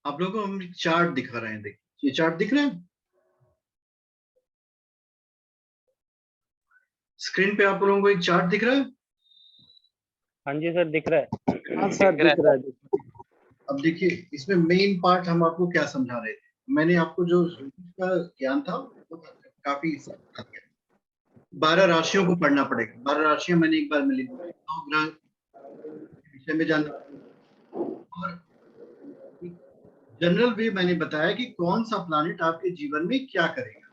आप लोगों को हम चार्ट दिखा रहे हैं, देखिए ये चार्ट दिख रहा है स्क्रीन पे, आप लोगों को एक चार्ट दिख रहा है। हाँ जी सर, दिख रहा है। हाँ सर, दिख रहा है। अब देखिए इसमें मेन पार्ट हम आपको क्या समझा रहे थे, मैंने आपको जो का ज्ञान था वो काफी 12 राशियों को पढ़ना पड़ेगा। 12 राशियां मैंने एक बार में लिखी, 9 ग्रह के विषय में जानना, और जनरल वे मैंने बताया कि कौन सा प्लानिट आपके जीवन में क्या करेगा,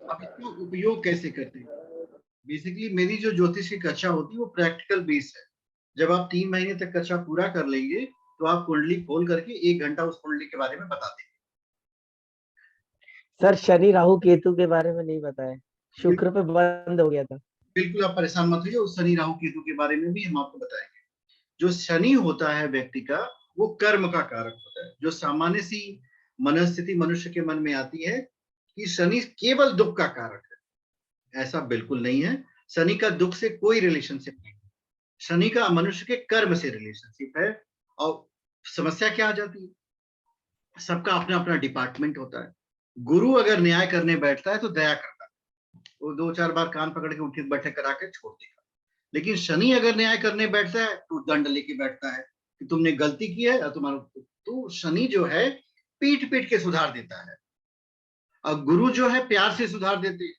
आप इसका उपयोग कैसे करते हैं। बेसिकली मेरी जो ज्योतिष की कक्षा होती है वो प्रैक्टिकल बेस है। जब आप 3 महीने तक कक्षा पूरा कर लेंगे तो आप कुंडली खोल करके 1 घंटा उस कुंडली के बारे में बता देंगे। सर शनि राहु केतु के बारे में नहीं बताया, शुक्र पे बंद हो गया था। बिल्कुल आप परेशान मत होइए, उस शनि राहु केतु के बारे में भी हम आपको बताएंगे। जो शनि होता है व्यक्ति का, वो कर्म का कारक होता है। जो सामान्य सी मनस्थिति मनुष्य के मन में आती है कि शनि केवल दुख का कारक है, ऐसा बिल्कुल नहीं है। शनि का दुख से कोई रिलेशनशिप नहीं है, शनि का मनुष्य के कर्म से रिलेशनशिप है। और समस्या क्या आ जाती है, सबका अपना अपना डिपार्टमेंट होता है। गुरु अगर न्याय करने बैठता है तो दया करता है, वो 2-4 बार कान पकड़ के उठक बैठक करा के छोड़ देगा। लेकिन शनि अगर न्याय करने बैठता है तो दंड लेके बैठता है कि तुमने गलती की है और तुम्हारा, तो शनि जो है पीट पीट के सुधार देता है, और गुरु जो है प्यार से सुधार देते हैं।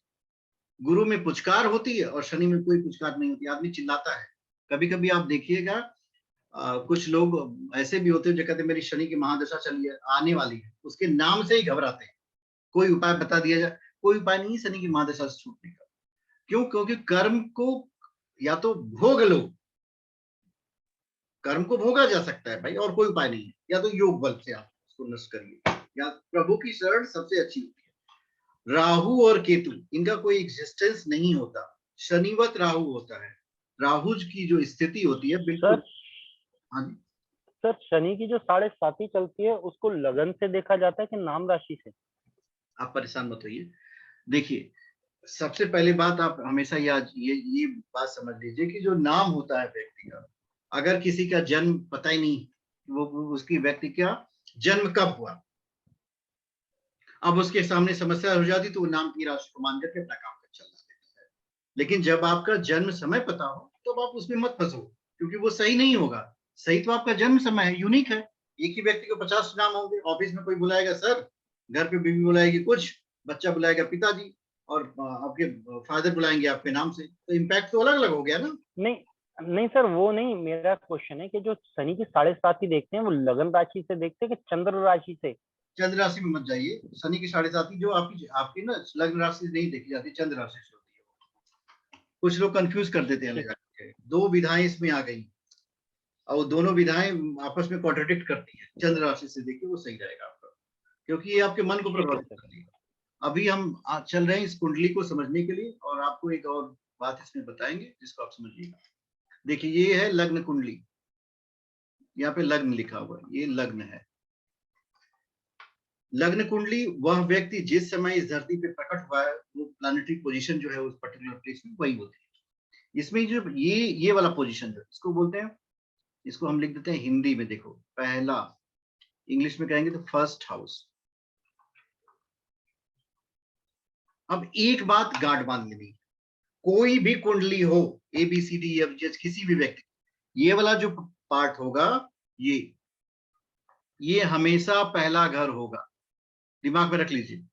गुरु में पुचकार होती है और शनि में कोई पुचकार नहीं होती, आदमी चिल्लाता है। कभी कभी आप देखिएगा कुछ लोग ऐसे भी होते हैं जो कहते हैं मेरी शनि की महादशा चली है, आने वाली है, उसके नाम से ही घबराते हैं। कोई उपाय बता दिया जाए, कोई उपाय नहीं शनि की महादशा से छूटने का। क्यों? क्योंकि कर्म को या तो भोग लो, कर्म को भोगा जा सकता है भाई, और कोई उपाय नहीं है। या तो योग बल से आप उसको नष्ट करिए, या प्रभु की शरण सबसे अच्छी होती है। राहु और केतु, इनका कोई एग्जिस्टेंस नहीं होता, शनिवत राहु होता है। राहु की जो स्थिति होती है बिल्कुल। हाँ जी सर, शनि की जो 7.5 चलती है उसको लगन से देखा जाता है कि नाम राशि से? आप परेशान मत होइए। देखिए सबसे पहली बात आप हमेशा याद ये बात समझ लीजिए कि जो नाम होता है व्यक्ति का, अगर किसी का जन्म पता ही नहीं वो उसकी व्यक्ति का जन्म कब हुआ, अब उसके सामने समस्या हो जाती तो वो नाम की राशि को मान करके अपना काम कर चलना देता है। लेकिन जब आपका जन्म समय पता हो तो आप उसमें मत फंसो, क्योंकि वो सही नहीं होगा। सही तो आपका जन्म समय है, यूनिक है। एक ही व्यक्ति को 50 नाम होंगे, ऑफिस में कोई बुलाएगा सर, घर पे बीवी बुलाएगी कुछ, बच्चा बुलाएगा पिताजी, और आपके फादर बुलाएंगे आपके नाम से, तो इम्पैक्ट तो अलग अलग हो गया ना। नहीं नहीं सर, वो नहीं, मेरा क्वेश्चन है कि जो शनि की 7.5 देखते हैं वो लगन राशि से देखते हैं कि चंद्र राशि से? चंद्र राशि में मत जाइए, शनि की 7.5 जो आपकी आपकी ना लग्न राशि से नहीं देखी जाती, चंद्र राशि से होती है। कुछ लोग कंफ्यूज कर देते हैं ले ठीक। जाके, दो विधाएं इसमें आ गई और वो दोनों विधाएं आपस में कॉन्ट्रडिक्ट करती है। चंद्र राशि से देखिए वो सही रहेगा आपका, क्योंकि ये आपके मन को ठीक है प्रभावित सर। करती है। अभी हम चल रहे हैं इस कुंडली को समझने के लिए, और आपको एक और बात इसमें बताएंगे जिसको आप समझिएगा। देखिए ये है लग्न कुंडली, यहाँ पे लग्न लिखा हुआ है, ये लग्न है। लग्न कुंडली वह व्यक्ति जिस समय इस धरती पे प्रकट हुआ है, वो प्लानिटरी पोजीशन जो है उस पर्टिकुलर प्लेस में वही होती है। इसमें जो ये वाला पोजीशन है इसको बोलते हैं, इसको हम लिख देते हैं हिंदी में, देखो पहला, इंग्लिश में कहेंगे तो फर्स्ट हाउस। अब एक बात गांठ बांध लेनी, कोई भी कुंडली हो, A B C D F G किसी भी व्यक्ति, ये वाला जो पार्ट होगा, ये हमेशा पहला घर होगा, दिमाग में रख लीजिए।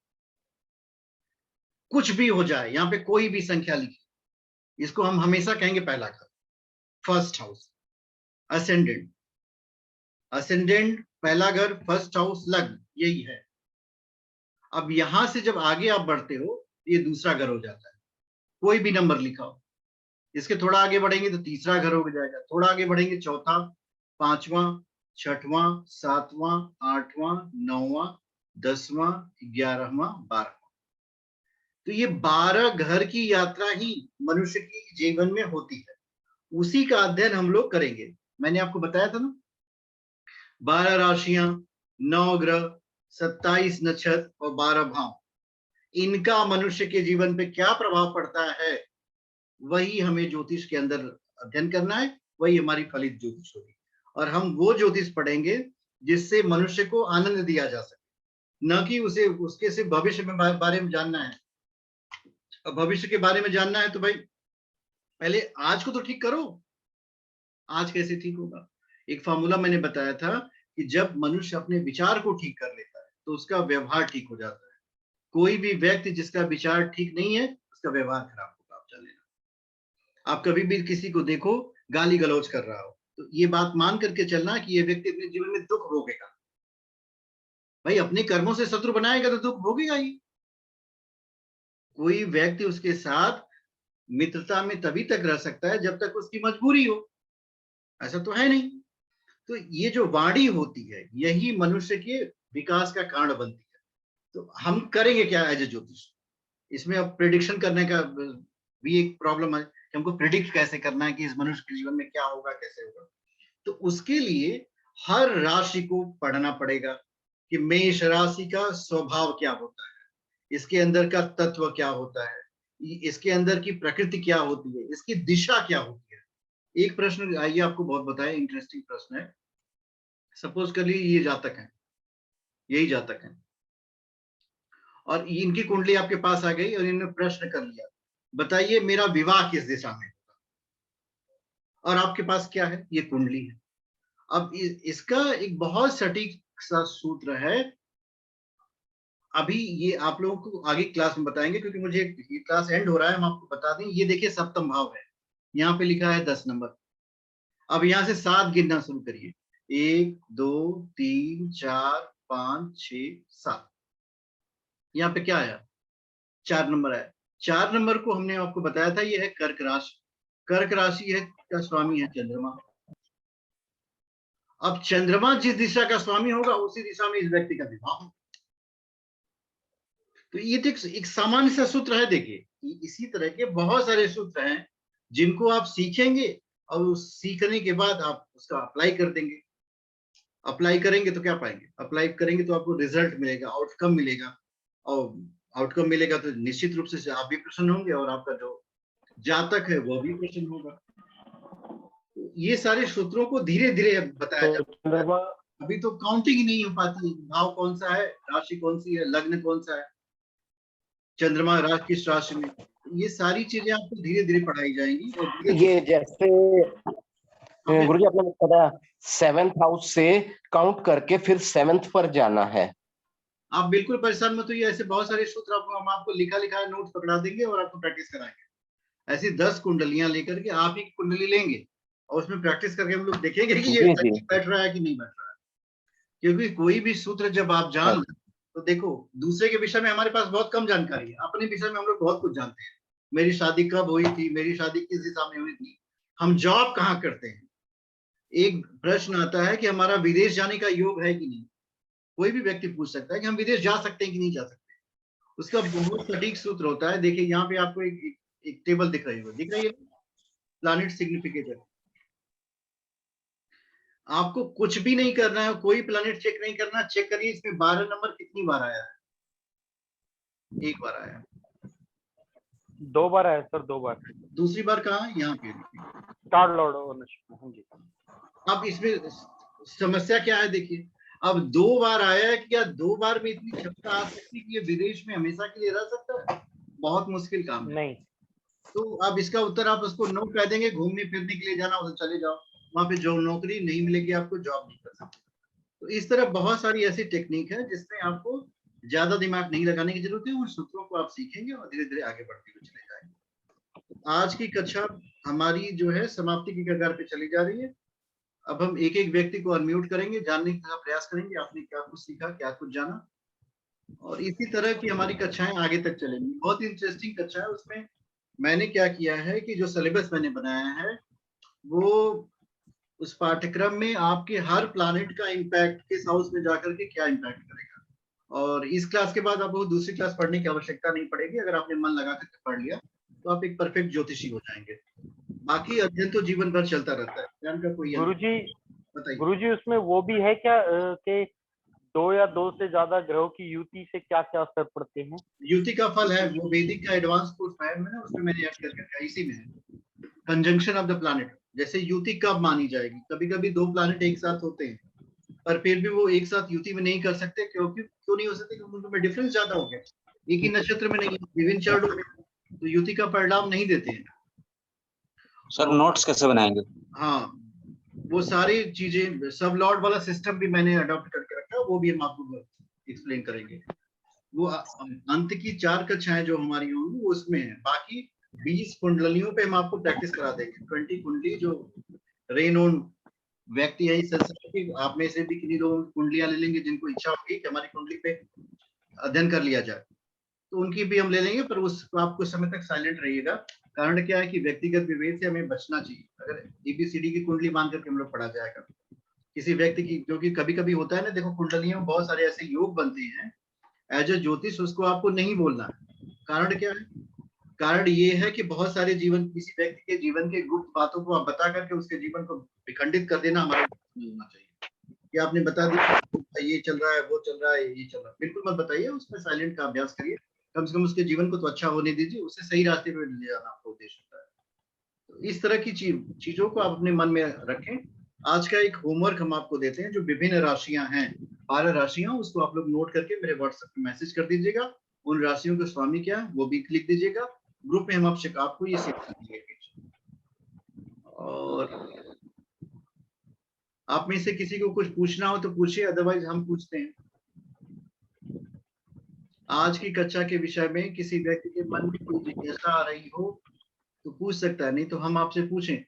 कुछ भी हो जाए, यहाँ पे कोई भी संख्या लिखी, इसको हम हमेशा कहेंगे पहला घर, फर्स्ट हाउस। असेंडेंट, असेंडेंट पहला घर, फर्स्ट हाउस लग्न, यही है। अब यहां से जब आगे आप बढ़ते हो, ये दूसरा घर हो जाता है, कोई भी नंबर लिखा हो। इसके थोड़ा आगे बढ़ेंगे तो तीसरा घर हो जाएगा, थोड़ा आगे बढ़ेंगे चौथा, पांचवा, छठवां, सातवां, आठवां, नौवां, 10वां, 11वां, 12वां। तो ये 12 घर की यात्रा ही मनुष्य की जीवन में होती है, उसी का अध्ययन हम लोग करेंगे। मैंने आपको बताया था ना, 12 राशियां, 9 ग्रह, 27 नक्षत्र और 12 भाव, इनका मनुष्य के जीवन पे क्या प्रभाव पड़ता है, वही हमें ज्योतिष के अंदर अध्ययन करना है, वही हमारी फलित ज्योतिष होगी। और हम वो ज्योतिष पढ़ेंगे जिससे मनुष्य को आनंद दिया जा सके, न कि उसे उसके सिर्फ भविष्य में बारे में जानना है। अब भविष्य के बारे में जानना है तो भाई पहले आज को तो ठीक करो। आज कैसे ठीक होगा? एक फॉर्मूला मैंने बताया था कि जब मनुष्य अपने विचार को ठीक कर लेता है तो उसका व्यवहार ठीक हो जाता है। कोई भी व्यक्ति जिसका विचार ठीक नहीं है उसका व्यवहार खराब होगा, आप जान लेना। आप कभी भी किसी को देखो गाली गलौज कर रहा हो तो ये बात मान करके चलना कि ये व्यक्ति अपने जीवन में दुख भोगेगा। भाई अपने कर्मों से शत्रु बनाएगा तो दुख भोगेगा ही। कोई व्यक्ति उसके साथ मित्रता में तभी तक रह सकता है जब तक उसकी मजबूरी हो, ऐसा तो है नहीं। तो ये जो वाणी होती है यही मनुष्य के विकास का कारण बनती है। तो हम करेंगे क्या एज ए ज्योतिष? इसमें अब प्रेडिक्शन करने का भी एक प्रॉब्लम है कि हमको प्रेडिक्ट कैसे करना है कि इस मनुष्य के जीवन में क्या होगा, कैसे होगा। तो उसके लिए हर राशि को पढ़ना पड़ेगा कि मेष राशि का स्वभाव क्या होता है, इसके अंदर का तत्व क्या होता है, इसके अंदर की प्रकृति क्या होती है, इसकी दिशा क्या होती है। एक प्रश्न आइए आपको बहुत बताएं, इंटरेस्टिंग प्रश्न है। सपोज कर लीजिए ये जातक है, यही जातक है और इनकी कुंडली आपके पास आ गई और इन्होंने प्रश्न कर लिया, बताइए मेरा विवाह किस दिशा में होगा। और आपके पास क्या है? ये कुंडली है। अब इसका एक बहुत सटीक सा सूत्र है। अभी ये आप लोगों को आगे क्लास में बताएंगे क्योंकि मुझे ये क्लास एंड हो रहा है, हम आपको बता दें। ये देखिए सप्तम भाव है, यहाँ पे लिखा है 10 नंबर। अब यहाँ से 7 गिनना शुरू करिए, 1 2 3 4 5 6 7। यहाँ पे क्या आया? 4 नंबर आया। 4 नंबर को हमने आपको बताया था ये है कर्क राशि। कर्क राशि है का स्वामी है चंद्रमा। अब चंद्रमा जिस दिशा का स्वामी होगा उसी दिशा में इस व्यक्ति का विवाह होगा। तो ये तो एक सामान्य सा सूत्र है। देखिए इसी तरह के बहुत सारे सूत्र हैं जिनको आप सीखेंगे और उस सीखने के बाद आप उसका अप्लाई कर देंगे। अप्लाई करेंगे तो क्या पाएंगे? अप्लाई करेंगे तो आपको रिजल्ट मिलेगा, आउटकम मिलेगा। और आउटकम मिलेगा तो निश्चित रूप से आप भी प्रसन्न होंगे और आपका जो जातक है वो भी प्रसन्न होगा। ये सारे सूत्रों को धीरे धीरे बताया जाता है। अभी तो काउंटिंग ही नहीं हो पाती, भाव कौन सा है, राशि कौन सी है, लग्न कौन सा है, चंद्रमा राशि किस राशि में, ये सारी चीजें आपको धीरे धीरे पढ़ाई जाएंगी। और ये जैसे गुरुजी आपने बताया 7th हाउस से काउंट करके फिर 7th पर जाना है। आप बिल्कुल परेशान मत होइए, ऐसे बहुत सारे सूत्र हम आपको लिखा लिखा नोट पकड़ा देंगे और आपको प्रैक्टिस कराएंगे। ऐसी 10 कुंडलियां लेकर के आप ही कुंडली लेंगे और उसमें प्रैक्टिस करके हम लोग देखेंगे कि ये बैठ रहा है कि नहीं बैठ रहा है। क्योंकि कोई भी सूत्र जब आप जान लें तो देखो दूसरे के विषय में हमारे पास बहुत कम जानकारी है, अपने विषय में हम लोग बहुत कुछ जानते हैं। मेरी शादी कब हुई थी, मेरी शादी किस दिशा में हुई थी, हम जॉब कहाँ करते हैं। एक प्रश्न आता है कि हमारा विदेश जाने का योग है कि नहीं। कोई भी व्यक्ति पूछ सकता है कि हम विदेश जा सकते हैं कि नहीं जा सकते। उसका बहुत सटीक सूत्र होता है। देखिए यहाँ पे आपको एक टेबल दिख रही है प्लैनेट सिग्निफिकेटर। आपको कुछ भी नहीं करना है, कोई प्लैनेट चेक नहीं करना। चेक करिए इसमें 12 नंबर कितनी बार आया है? 1 बार आया। 2 बार आया सर, 2 बार। दूसरी बार कहाँ? यहाँ पे स्टार लॉर्ड ओनरशिप। हाँ जी। अब इसमें समस्या क्या है? देखिए अब 2 बार आया है, क्या 2 बार में इतनी क्षमता आ सकती है कि ये विदेश में हमेशा के लिए रह सकता है? बहुत मुश्किल काम है। नहीं। तो अब इसका उत्तर आप उसको नो कह देंगे, घूमने फिरने के लिए जाना, उधर चले जाओ, वहां पे जो नौकरी नहीं मिलेगी आपको, जॉब नहीं कर सकते। तो इस तरह बहुत सारी ऐसी टेक्निक है जिसमें आपको ज्यादा दिमाग नहीं लगाने की जरूरत है। उन सूत्रों को आप सीखेंगे और धीरे धीरे आगे बढ़ते हुए चले जाएंगे। आज की कक्षा हमारी जो है समाप्ति की कगार पे चली जा रही है। अब हम एक एक व्यक्ति को अनम्यूट करेंगे, जानने का प्रयास करेंगे आपने क्या कुछ सीखा, क्या कुछ जाना, और इसी तरह की हमारी कक्षाएं आगे तक चलेंगी। बहुत ही इंटरेस्टिंग कक्षा है। उसमें मैंने क्या किया है कि जो सिलेबस मैंने बनाया है वो उस पाठ्यक्रम में आपके हर प्लैनेट का इम्पैक्ट किस हाउस में जाकर के क्या इम्पैक्ट करेगा। और इस क्लास के बाद आपको दूसरी क्लास पढ़ने की आवश्यकता नहीं पड़ेगी। अगर आपने मन लगा करके पढ़ लिया तो आप एक परफेक्ट ज्योतिषी हो जाएंगे। बाकी अध्ययन तो जीवन भर चलता रहता है, ज्ञान का कोई गुरुजी बताइए। गुरुजी उसमें वो भी है क्या कि 2 या 2 से ज्यादा ग्रहों की युति से क्या क्या असर पड़ते हैं? युति का फल है वो वैदिक का एडवांस कोर्स है ना, उसमें मैंने ऐड करके रखा है। इसी में है कंजंक्शन ऑफ द प्लैनेट। जैसे युति कब मानी जाएगी, कभी कभी 2 प्लैनेट एक साथ होते हैं पर फिर भी वो एक साथ युति में नहीं कर सकते, क्यों नहीं हो सकते? क्योंकि उनमें डिफरेंस ज्यादा हो गया, एक ही नक्षत्र में नहीं, विभिन्न चार्ट हो गए, तो युति का परिणाम नहीं देते हैं। सर नोट्स कैसे बनाएंगे? हाँ, वो सारी चीजें, सब लॉर्ड वाला सिस्टम भी मैंने अडॉप्ट करके रखा है, वो भी हम आपको एक्सप्लेन करेंगे। वो अंत की 4 कक्षाएं जो हमारी होंगी वो उसमें है, बाकी 20 कुंडलियों पे हम आपको प्रैक्टिस करा देंगे। 20 कुंडली जो रेनोन व्यक्ति है इस संसार की, आप में से भी किन्हीं लोग कुंडलियां ले लेंगे जिनको इच्छा होगी कि हमारी कुंडली पे अध्ययन कर लिया जाए, तो उनकी भी हम ले लेंगे, पर उस आप कुछ समय तक साइलेंट रहिएगा। कारण क्या है कि व्यक्तिगत विभेद से हमें बचना चाहिए। अगर ABCD की कुंडली मान करके हम लोग पढ़ा जाएगा किसी व्यक्ति की, क्योंकि कभी कभी होता है ना, देखो कुंडलियों में बहुत सारे ऐसे योग बनते हैं, एज ए ज्योतिष उसको आपको नहीं बोलना है। कारण क्या है? कारण ये है कि बहुत सारे जीवन, किसी व्यक्ति के जीवन के गुप्त बातों को आप बता करके उसके जीवन को विखंडित कर देना हमारा नहीं होना चाहिए। कि आपने बता दिया ये चल रहा है, वो चल रहा है, ये चल रहा है, बिल्कुल मत बताइए, उसमें साइलेंट का अभ्यास करिए। कम से कम उसके जीवन को तो अच्छा होने दीजिए, उसे सही रास्ते पे ले जाना आपका उद्देश्य होता है। तो इस तरह की चीजों को आप अपने मन में रखें। आज का एक होमवर्क हम आपको देते हैं, जो विभिन्न राशियां हैं, 12 राशियां, उसको आप लोग नोट करके मेरे व्हाट्सएप पे मैसेज कर दीजिएगा। उन राशियों के स्वामी क्या है वो भी लिख दीजिएगा। ग्रुप में हम आपको ये सिखाएंगे। और आप में से किसी को कुछ पूछना हो तो पूछिए, अदरवाइज हम पूछते हैं। आज की कक्षा के विषय में किसी व्यक्ति के मन में कोई जिज्ञासा आ रही हो तो पूछ सकता है, नहीं तो हम आपसे पूछें।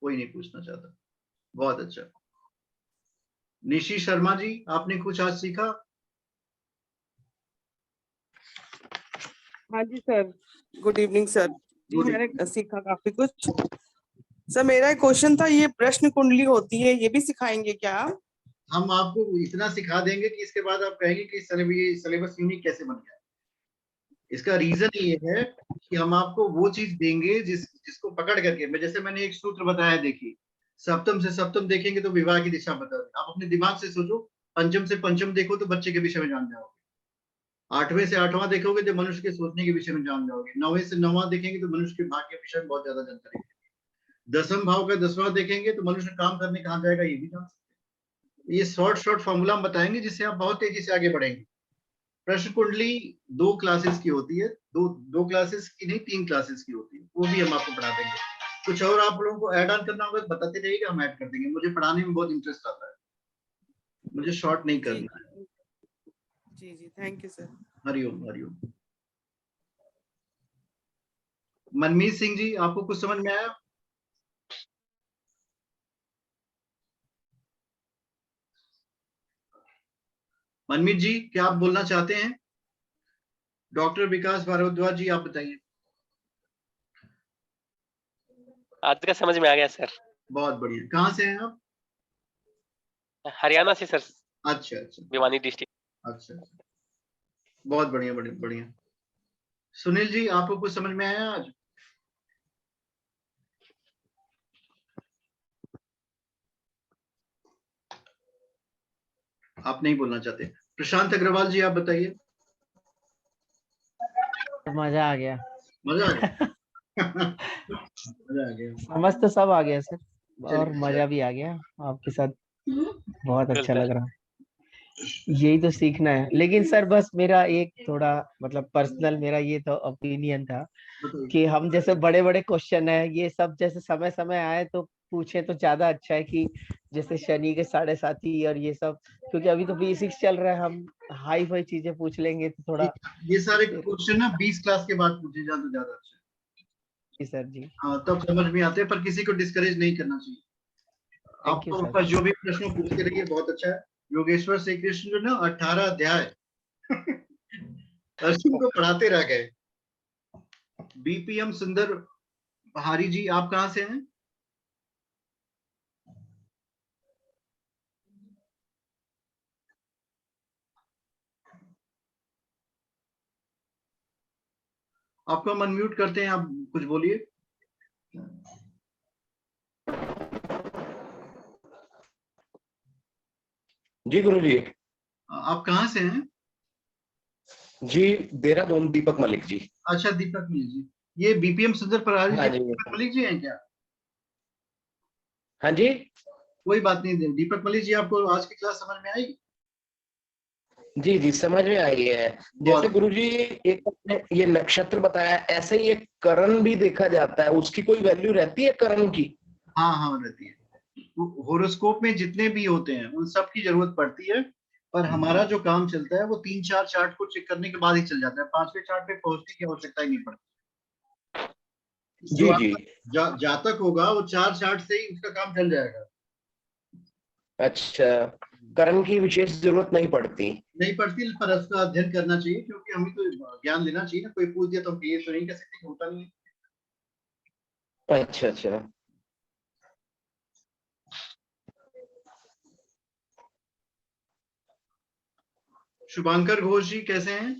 कोई नहीं पूछना चाहता, बहुत अच्छा। निशी शर्मा जी, आपने कुछ आज सीखा? हाँ जी सर, गुड इवनिंग सर। जी मैंने सीखा काफी कुछ। सर मेरा एक क्वेश्चन था, ये प्रश्न कुंडली होती है, ये भी सिखाएंगे क्या? हम आपको इतना सिखा देंगे कि इसके बाद आप कहेंगे कि सिलेबस यूनिक कैसे बन गया। इसका रीजन ये है कि हम आपको वो चीज देंगे जिसको पकड़ करके, जैसे मैंने एक सूत्र बताया, देखिए सप्तम से सप्तम देखेंगे तो विवाह की दिशा बता दें। आप अपने दिमाग से सोचो, पंचम से पंचम देखो तो बच्चे के विषय में जान जाओगे, 8वें से 8वां देखोगे तो मनुष्य के सोचने के विषय में जान जाओगे, 9वें से 9वां देखेंगे तो मनुष्य के भाग्य के विषय में बहुत ज्यादा जानकारी, 10वें भाव का 10वां देखेंगे तो मनुष्य काम करने कहाँ जाएगा ये भी जान सकते हैं। ये शॉर्ट फॉर्मूला हम बताएंगे जिससे आप बहुत तेजी से आगे बढ़ेंगे। प्रश्न कुंडली 2 क्लासेस की होती है, दो क्लासेस की नहीं, 3 क्लासेस की होती है, वो भी हम आपको पढ़ा देंगे। कुछ और आप लोगों को ऐड ऑन करना होगा तो बताते रहिएगा, हम ऐड कर देंगे। मुझे पढ़ाने में बहुत इंटरेस्ट आता है, मुझे शॉर्ट नहीं करना है। जी जी, थैंक यू सर। हरिओम हरिओम। मनमीत सिंह जी, आपको कुछ समझ में आया? मनमीत जी, क्या आप बोलना चाहते हैं? डॉक्टर विकास भारद्वाज जी, आप बताइए। आज का समझ में आ गया सर। बहुत बढ़िया। कहाँ से हैं आप? हरियाणा से सर। अच्छा अच्छा, भिवानी डिस्ट्रिक्ट। अच्छा, बहुत बढ़िया बढ़िया बढ़िया। सुनील जी, आपको कुछ समझ में आया आज? आप नहीं बोलना चाहते। प्रशांत अग्रवाल जी, आप बताइए। मजा आ गया। मजा आ गया। मजा आ गया। समझ तो सब आ गया सर, और चलिए, मजा भी आ गया आपके साथ, बहुत अच्छा बिल्कुल। लग रहा है। यही तो सीखना है। लेकिन सर बस मेरा एक थोड़ा मतलब पर्सनल मेरा ये तो ओपिनियन था बताइए। कि हम जैसे बड़े बड़े क्वेश्चन है ये सब जैसे समय समय आए तो पूछे तो ज्यादा अच्छा है, कि जैसे शनि के 7.5 और ये सब, क्योंकि अभी तो बेसिक्स चल रहा है, हम हाई फाई चीजें पूछ लेंगे तो थोड़ा। ये सारे क्वेश्चन ना 20 क्लास के बाद पूछे जाए तो ज्यादा अच्छा है। जी सर जी, हाँ, तब समझ में आते हैं, पर किसी को डिस्करेज नहीं करना चाहिए। थैंक यू आपको सर। आपका जो भी प्रश्न पूछते रहिए, बहुत अच्छा है। योगेश्वर श्री कृष्ण जो ना 18 अध्याय अर्जुन को पढ़ाते रह गए। BPM सुंदर बहारी जी, आप कहाँ से हैं? आपको हम अनम्यूट करते हैं, आप कुछ बोलिए। जी गुरुजी। आप कहाँ से हैं? जी देहरादून, दीपक मलिक जी। अच्छा, दीपक मलिक जी। ये BPM सुंदर बहारी हाँ जी जी, दीपक मलिक जी हैं क्या? हाँ जी कोई बात नहीं। दीपक मलिक जी, आपको आज की क्लास समझ में आई? जी जी समझ में आई है। जैसे गुरुजी एक आपने ये नक्षत्र बताया, ऐसे ही एक करण भी देखा जाता है, उसकी कोई वैल्यू रहती है करण की? हाँ हाँ रहती है। होरोस्कोप में जितने भी होते हैं उन सब की जरूरत पड़ती है, पर हमारा जो काम चलता है वो 3-4 चार्ट को चेक करने के बाद ही चल जाता है। 5वें चार्ट पे पहुंचने की आवश्यकता ही नहीं पड़ती। जो जी जी आपका जातक होगा वो 4 चार्ट से ही उसका काम चल जाएगा। अच्छा, करण की विशेष जरूरत नहीं पड़ती। नहीं पड़ती, पर उसका अध्ययन करना चाहिए, क्योंकि हमें तो ज्ञान लेना चाहिए ना। कोई पूछ दिया तो हम ये तो नहीं कह सकते कि होता नहीं है। अच्छा अच्छा। शुभांकर घोष जी कैसे हैं?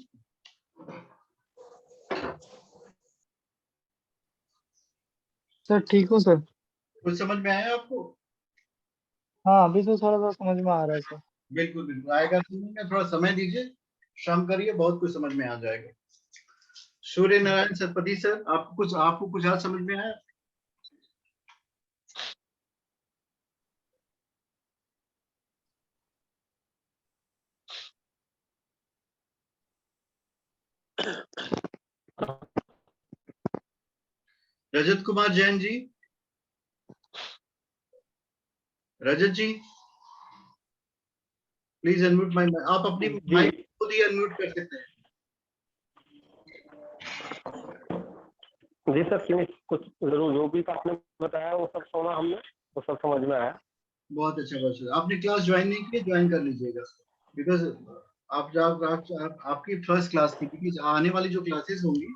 सर ठीक हो सर? कुछ समझ में आया आपको? हाँ अभी तो थोड़ा सा समझ में आ रहा है सर। बिल्कुल बिल्कुल आएगा समझ में। थोड़ा समय दीजिए, श्रम करिए, बहुत कुछ समझ में आ जाएगा। सूर्य नारायण सतपति सर, आपको कुछ आज समझ में आया? रजत कुमार जैन जी, रजत जी प्लीज अनम्यूट माइक। आप अपनी माइक खुद ही अनम्यूट कर सकते हैं। जी सर, क्यों कुछ जरूर जो भी आपने बताया वो सब सुना हमने, वो सब समझ में आया। बहुत अच्छा बहुत अच्छा। आपने क्लास ज्वाइन नहीं की, ज्वाइन कर लीजिएगा, बिकॉज आपकी फर्स्ट क्लास थी, क्योंकि आने वाली जो क्लासेस होंगी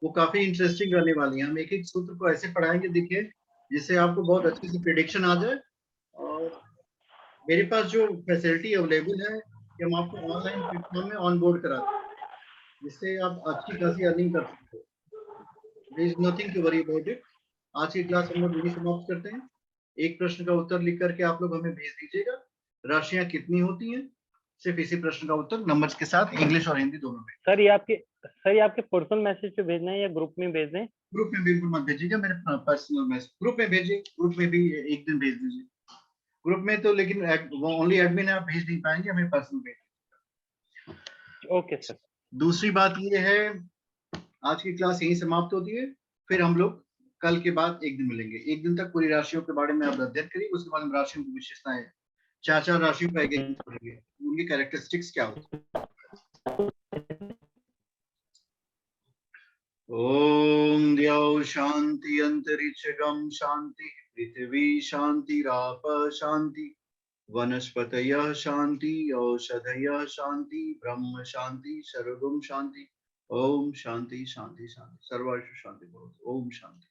वो काफी इंटरेस्टिंग रहने वाली हैं। हम एक एक सूत्र को ऐसे पढ़ाएंगे देखिए, जिससे आपको बहुत अच्छे से प्रिडिक्शन आ जाए। और मेरे पास जो फैसिलिटी अवेलेबल है कि हम आपको ऑनलाइन प्लेटफॉर्म में ऑन बोर्ड कराते हैं, जिससे आप अच्छी खासी अर्निंग कर सकते हो। There is nothing to worry about it. आज की क्लास हम लोग यही समाप्त करते हैं। एक प्रश्न का उत्तर लिख करके आप लोग हमें भेज दीजिएगा। राशियां कितनी होती हैं, सिर्फ इसी प्रश्न का उत्तर नंबर्स के साथ, इंग्लिश और हिंदी दोनों में। सर ये आपके पर्सनल मैसेज पे भेजना है या ग्रुप में भेजना है? ग्रुप में बिल्कुल मत भेजिएगा, मेरे पर्सनल मैसेज ग्रुप में भेजिए। ग्रुप में भी एक दिन भेज दीजिए। ग्रुप में तो लेकिन वो ओनली एडमिन है, आप भेज नहीं पाएंगे, हमें पर्सनल भेज। Okay sir. दूसरी बात ये है, आज की क्लास यही समाप्त होती है। फिर हम लोग कल के बाद एक दिन मिलेंगे। एक दिन तक पूरी राशियों के बारे में आप अध्ययन करिए, उसके बाद हम राशियों की विशेषताएं, 4-4 राशियों का एक एक पढ़ेंगे, उनकी कैरेक्टरिस्टिक्स क्या होती है। ओम द्यौ शांति अंतरिक्षगम शांति पृथ्वी शांतिराप शांति वनस्पतयः शांति औषधयः शांति ब्रह्म शांति सर्वगुण शांति। ओम शांति शांति शांति। सर्वार्थ शांति भवतु। ओम शांति।